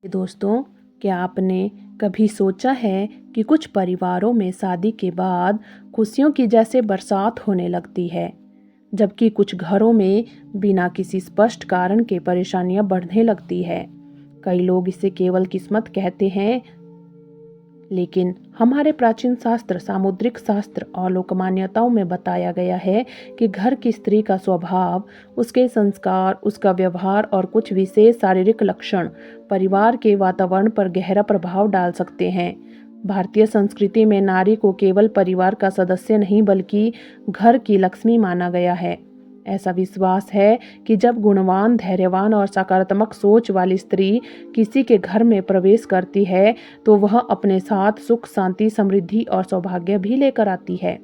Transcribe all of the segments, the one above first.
दोस्तों, क्या आपने कभी सोचा है कि कुछ परिवारों में शादी के बाद खुशियों की जैसे बरसात होने लगती है, जबकि कुछ घरों में बिना किसी स्पष्ट कारण के परेशानियां बढ़ने लगती है। कई लोग इसे केवल किस्मत कहते हैं, लेकिन हमारे प्राचीन शास्त्र, सामुद्रिक शास्त्र और लोक मान्यताओं में बताया गया है कि घर की स्त्री का स्वभाव, उसके संस्कार, उसका व्यवहार और कुछ विशेष शारीरिक लक्षण परिवार के वातावरण पर गहरा प्रभाव डाल सकते हैं। भारतीय संस्कृति में नारी को केवल परिवार का सदस्य नहीं बल्कि घर की लक्ष्मी माना गया है। ऐसा विश्वास है कि जब गुणवान, धैर्यवान और सकारात्मक सोच वाली स्त्री किसी के घर में प्रवेश करती है तो वह अपने साथ सुख, शांति, समृद्धि और सौभाग्य भी लेकर आती है।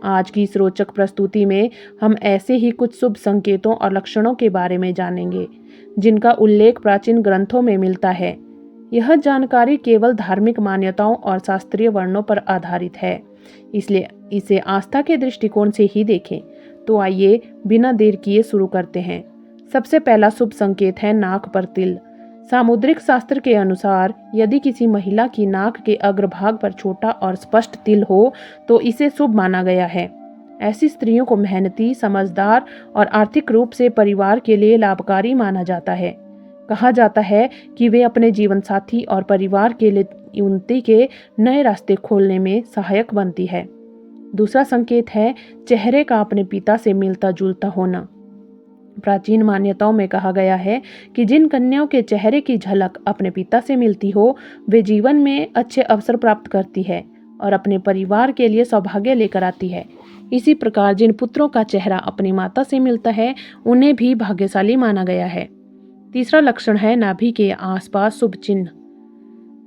आज की इस रोचक प्रस्तुति में हम ऐसे ही कुछ शुभ संकेतों और लक्षणों के बारे में जानेंगे, जिनका उल्लेख प्राचीन ग्रंथों में मिलता है। यह जानकारी केवल धार्मिक मान्यताओं और शास्त्रीय वर्णनों पर आधारित है, इसलिए इसे आस्था के दृष्टिकोण से ही देखें। तो आइए बिना देर किए शुरू करते हैं। सबसे पहला शुभ संकेत है नाक पर तिल। सामुद्रिक शास्त्र के अनुसार यदि किसी महिला की नाक के अग्रभाग पर छोटा और स्पष्ट तिल हो तो इसे शुभ माना गया है। ऐसी स्त्रियों को मेहनती, समझदार और आर्थिक रूप से परिवार के लिए लाभकारी माना जाता है। कहा जाता है कि वे अपने जीवन साथी और परिवार के लिए उन्नति के नए रास्ते खोलने में सहायक बनती है। दूसरा संकेत है चेहरे का अपने पिता से मिलता जुलता होना। प्राचीन मान्यताओं में कहा गया है कि जिन कन्याओं के चेहरे की झलक अपने पिता से मिलती हो, वे जीवन में अच्छे अवसर प्राप्त करती है और अपने परिवार के लिए सौभाग्य लेकर आती है। इसी प्रकार जिन पुत्रों का चेहरा अपनी माता से मिलता है, उन्हें भी भाग्यशाली माना गया है। तीसरा लक्षण है नाभि के आसपास शुभ चिन्ह।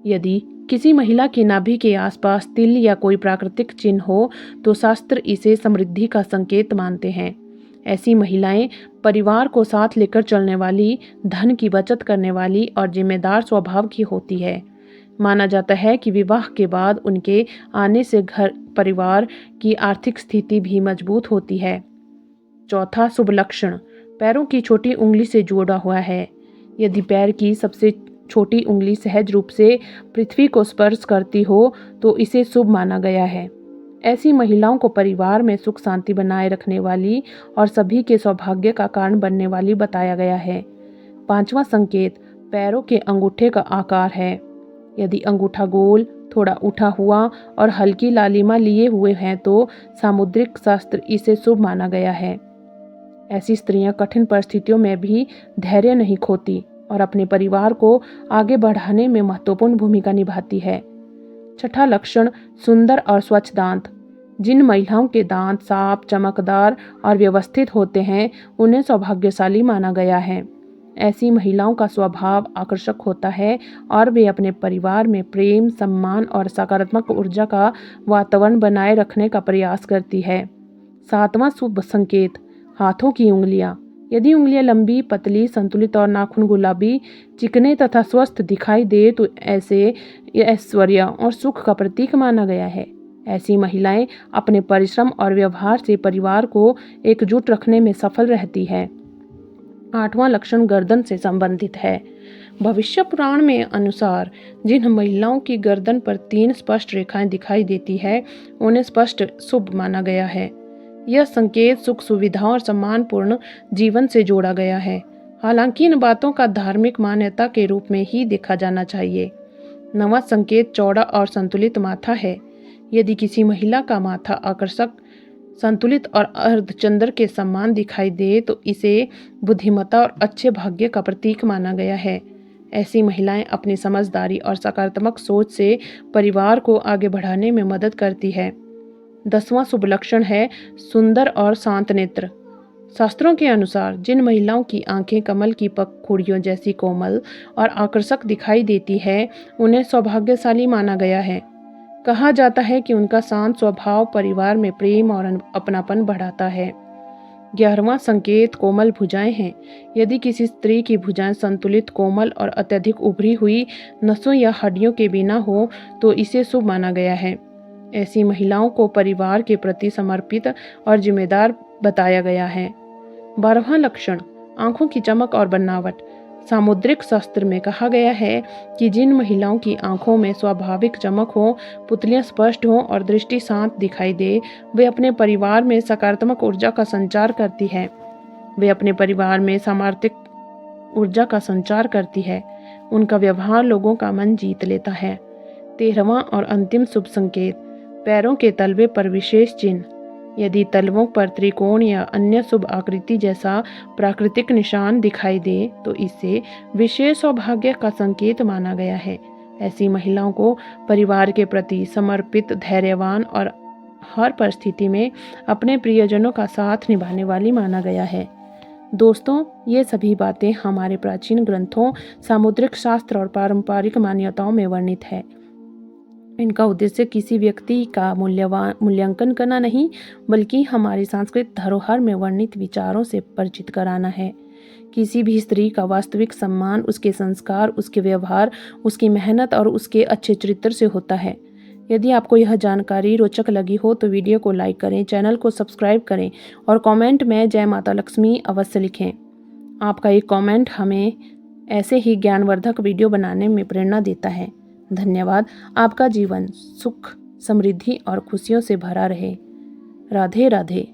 यदि किसी महिला की नाभि के आसपास तिल या कोई प्राकृतिक चिन्ह हो तो शास्त्र इसे समृद्धि का संकेत मानते हैं। ऐसी महिलाएं परिवार को साथ लेकर चलने वाली, धन की बचत करने वाली और जिम्मेदार स्वभाव की होती है। माना जाता है कि विवाह के बाद उनके आने से घर परिवार की आर्थिक स्थिति भी मजबूत होती है। चौथा शुभ लक्षण पैरों की छोटी उंगली से जुड़ा हुआ है। यदि पैर की सबसे छोटी उंगली सहज रूप से पृथ्वी को स्पर्श करती हो तो इसे शुभ माना गया है। ऐसी महिलाओं को परिवार में सुख शांति बनाए रखने वाली और सभी के सौभाग्य का कारण बनने वाली बताया गया है। पांचवा संकेत पैरों के अंगूठे का आकार है। यदि अंगूठा गोल, थोड़ा उठा हुआ और हल्की लालिमा लिए हुए हैं तो सामुद्रिक शास्त्र इसे शुभ माना गया है। ऐसी स्त्रियां कठिन परिस्थितियों में भी धैर्य नहीं खोती और अपने परिवार को आगे बढ़ाने में महत्वपूर्ण भूमिका निभाती है। छठा लक्षण सुंदर और स्वच्छ दांत। जिन महिलाओं के दांत साफ, चमकदार और व्यवस्थित होते हैं, उन्हें सौभाग्यशाली माना गया है। ऐसी महिलाओं का स्वभाव आकर्षक होता है और वे अपने परिवार में प्रेम, सम्मान और सकारात्मक ऊर्जा का वातावरण बनाए रखने का प्रयास करती है। सातवां शुभ संकेत हाथों की उंगलियां। यदि उंगलियां लंबी, पतली, संतुलित और नाखून गुलाबी, चिकने तथा स्वस्थ दिखाई दे तो ऐसे ऐश्वर्य और सुख का प्रतीक माना गया है। ऐसी महिलाएं अपने परिश्रम और व्यवहार से परिवार को एकजुट रखने में सफल रहती है। आठवां लक्षण गर्दन से संबंधित है। भविष्य पुराण में अनुसार जिन महिलाओं की गर्दन पर 3 स्पष्ट रेखाएं दिखाई देती है, उन्हें स्पष्ट शुभ माना गया है। यह संकेत सुख, सुविधा और सम्मानपूर्ण जीवन से जोड़ा गया है। हालांकि इन बातों का धार्मिक मान्यता के रूप में ही देखा जाना चाहिए। नवा संकेत चौड़ा और संतुलित माथा है। यदि किसी महिला का माथा आकर्षक, संतुलित और अर्धचंद्र के समान दिखाई दे तो इसे बुद्धिमत्ता और अच्छे भाग्य का प्रतीक माना गया है। ऐसी महिलाएं अपनी समझदारी और सकारात्मक सोच से परिवार को आगे बढ़ाने में मदद करती है। 10वां शुभ लक्षण है सुंदर और शांत नेत्र। शास्त्रों के अनुसार जिन महिलाओं की आंखें कमल की पंखुड़ियों जैसी कोमल और आकर्षक दिखाई देती है, उन्हें सौभाग्यशाली माना गया है। कहा जाता है कि उनका शांत स्वभाव परिवार में प्रेम और अपनापन बढ़ाता है। 11वां संकेत कोमल भुजाएं हैं। यदि किसी स्त्री की भुजाएं संतुलित, कोमल और अत्यधिक उभरी हुई नसों या हड्डियों के बिना हो तो इसे शुभ माना गया है। ऐसी महिलाओं को परिवार के प्रति समर्पित और जिम्मेदार बताया गया है। 12वां लक्षण आंखों की चमक और बनावट। सामुद्रिक शास्त्र में कहा गया है कि जिन महिलाओं की आंखों में स्वाभाविक चमक हो, पुतलियां स्पष्ट हों और दृष्टि शांत दिखाई दे, वे अपने परिवार में सकारात्मक ऊर्जा का संचार करती है। वे अपने परिवार में सामार्थिक ऊर्जा का संचार करती है। उनका व्यवहार लोगों का मन जीत लेता है। 13वां और अंतिम शुभ संकेत, पैरों के तलवे पर विशेष चिन्ह। यदि तलवों पर त्रिकोण या अन्य शुभ आकृति जैसा प्राकृतिक निशान दिखाई दे तो इसे विशेष सौभाग्य का संकेत माना गया है। ऐसी महिलाओं को परिवार के प्रति समर्पित, धैर्यवान और हर परिस्थिति में अपने प्रियजनों का साथ निभाने वाली माना गया है। दोस्तों, ये सभी बातें हमारे प्राचीन ग्रंथों, सामुद्रिक शास्त्र और पारंपरिक मान्यताओं में वर्णित है। इनका उद्देश्य किसी व्यक्ति का मूल्यांकन करना नहीं, बल्कि हमारी सांस्कृतिक धरोहर में वर्णित विचारों से परिचित कराना है। किसी भी स्त्री का वास्तविक सम्मान उसके संस्कार, उसके व्यवहार, उसकी मेहनत और उसके अच्छे चरित्र से होता है। यदि आपको यह जानकारी रोचक लगी हो तो वीडियो को लाइक करें, चैनल को सब्सक्राइब करें और कमेंट में जय माता लक्ष्मी अवश्य लिखें। आपका एक कमेंट हमें ऐसे ही ज्ञानवर्धक वीडियो बनाने में प्रेरणा देता है। धन्यवाद। आपका जीवन सुख, समृद्धि और खुशियों से भरा रहे। राधे राधे।